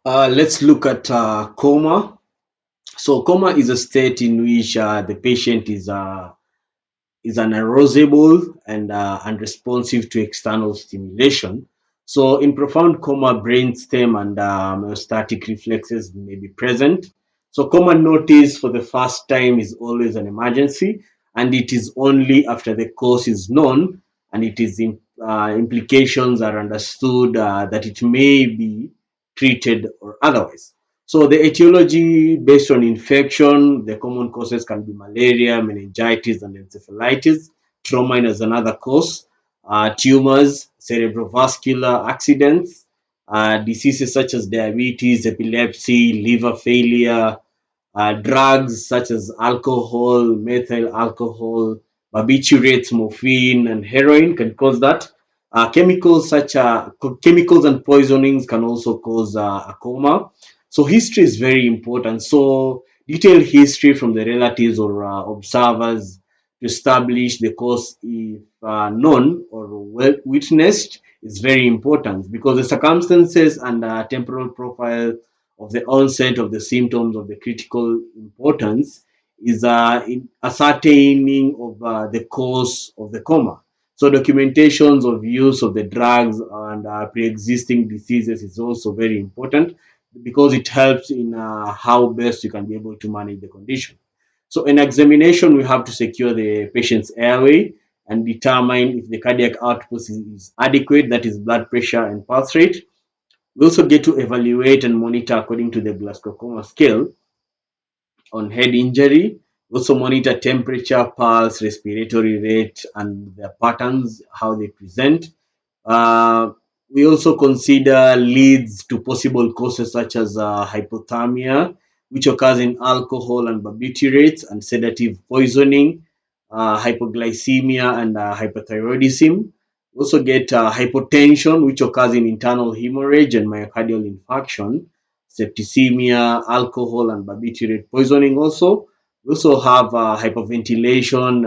Let's look at coma. So, coma is a state in which the patient is unarousable and unresponsive to external stimulation. So, in profound coma, brainstem and myostatic reflexes may be present. So, coma notice for the first time is always an emergency, and it is only after the cause is known and implications are understood that it may be treated or otherwise. So the etiology based on infection, the common causes can be malaria, meningitis, and encephalitis. Trauma is another cause. Tumors, cerebrovascular accidents, diseases such as diabetes, epilepsy, liver failure, drugs such as alcohol, methyl alcohol, barbiturates, morphine, and heroin can cause that. Chemicals and poisonings can also cause a coma. So history is very important. So detailed history from the relatives or observers to establish the cause, if known or well witnessed, is very important because the circumstances and temporal profile of the onset of the symptoms of the critical importance is in ascertaining of the cause of the coma. So documentations of use of the drugs and pre-existing diseases is also very important because it helps in how best you can be able to manage the condition. So in examination, we have to secure the patient's airway and determine if the cardiac output is adequate, that is blood pressure and pulse rate. We also get to evaluate and monitor according to the Glasgow Coma scale on head injury. We also monitor temperature, pulse, respiratory rate, and the patterns, how they present. Uh, we also consider leads to possible causes such as hypothermia, which occurs in alcohol and barbiturates, and sedative poisoning, hypoglycemia, and hypothyroidism. We also get hypotension, which occurs in internal hemorrhage and myocardial infarction, septicemia, alcohol, and barbiturate poisoning also. We also have hyperventilation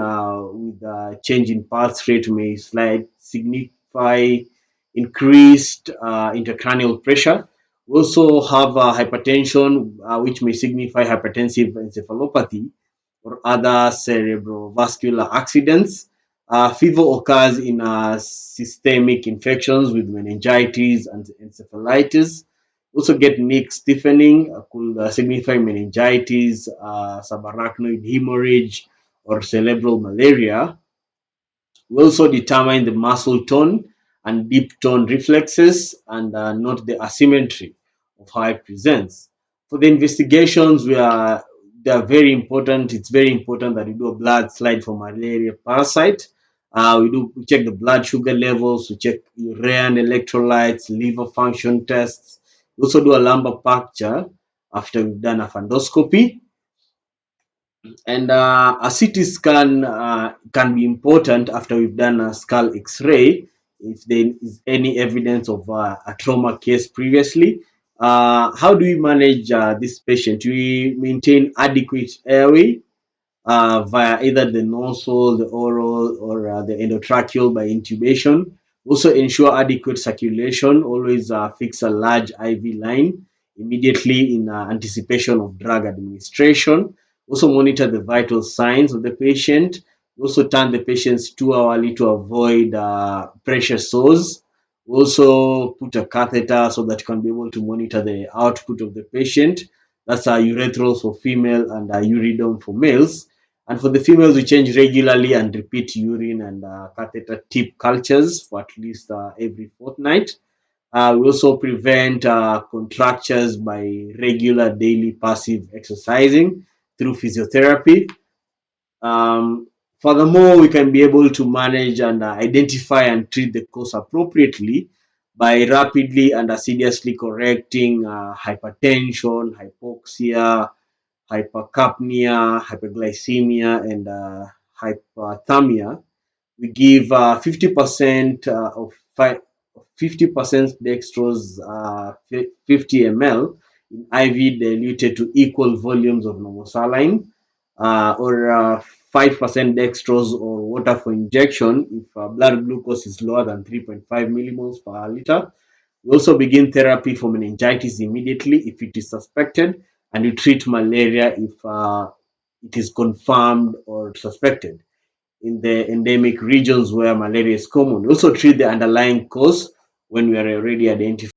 with change in pulse rate may slide signify increased intracranial pressure. We also have hypertension, which may signify hypertensive encephalopathy or other cerebrovascular accidents. Fever occurs in systemic infections with meningitis and encephalitis. Also get neck stiffening, could signify meningitis, subarachnoid hemorrhage, or cerebral malaria. We also determine the muscle tone and deep tone reflexes and note the asymmetry of how it presents. For the investigations, they are very important. It's very important that we do a blood slide for malaria parasite. We check the blood sugar levels, we check urea and electrolytes, liver function tests. We also do a lumbar puncture after we've done a fundoscopy. And a CT scan can be important after we've done a skull X-ray if there is any evidence of a trauma case previously. How do we manage this patient? We maintain adequate airway via either the nostril, the oral, or the endotracheal by intubation. Also ensure adequate circulation. Always fix a large IV line immediately in anticipation of drug administration. Also monitor the vital signs of the patient. Also turn the patients too hourly to avoid pressure sores. Also put a catheter so that you can be able to monitor the output of the patient. That's urethral for female and uridome for males. And for the females, we change regularly and repeat urine and catheter tip cultures for at least every fortnight. We also prevent contractures by regular daily passive exercising through physiotherapy. Um, Furthermore, we can be able to manage and identify and treat the cause appropriately by rapidly and assiduously correcting hypertension, hypoxia, hypercapnia, hyperglycemia, and hyperthermia. We give 50% of 50% dextrose, 50 ml in IV diluted to equal volumes of normal saline. or 5% dextrose or water for injection if blood glucose is lower than 3.5 millimoles per liter. We also begin therapy for meningitis immediately if it is suspected, and we treat malaria if it is confirmed or suspected. In the endemic regions where malaria is common, we also treat the underlying cause when we are already identified.